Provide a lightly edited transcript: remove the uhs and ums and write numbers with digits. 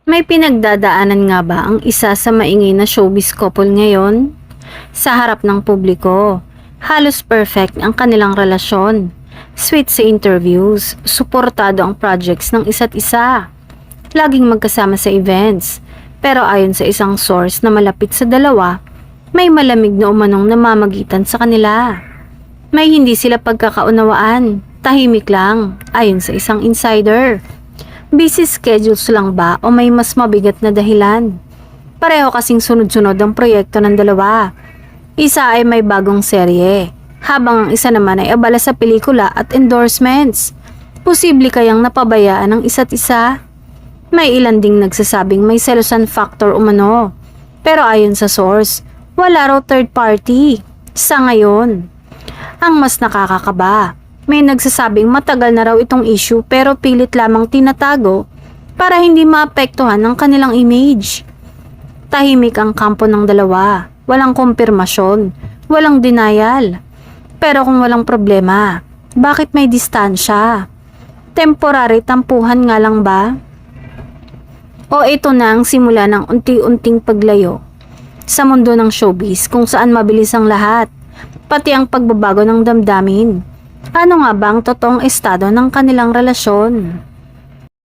May pinagdadaanan nga ba ang isa sa maingay na showbiz couple ngayon? Sa harap ng publiko, halos perfect ang kanilang relasyon. Sweet sa interviews, suportado ang projects ng isa't isa. Laging magkasama sa events. Pero ayon sa isang source na malapit sa dalawa, may malamig na umanong namamagitan sa kanila. May hindi sila pagkakaunawaan, tahimik lang, ayon sa isang insider. Busy schedules lang ba o may mas mabigat na dahilan? Pareho kasing sunod-sunod ang proyekto ng dalawa. Isa ay may bagong serye, habang ang isa naman ay abala sa pelikula at endorsements. Posible kayang napabayaan ng isa't isa? May ilan ding nagsasabing may selosan factor umano. Pero ayon sa source, wala raw third party. Sa ngayon, ang mas nakakakaba, may nagsasabing matagal na raw itong issue pero pilit lamang tinatago para hindi maapektuhan ang kanilang image. Tahimik ang kampo ng dalawa, walang kumpirmasyon, walang denial. Pero kung walang problema, bakit may distansya? Temporary tampuhan nga lang ba? O ito na ang simula ng unti-unting paglayo sa mundo ng showbiz kung saan mabilis ang lahat, pati ang pagbabago ng damdamin. Ano nga ba ang totoong estado ng kanilang relasyon?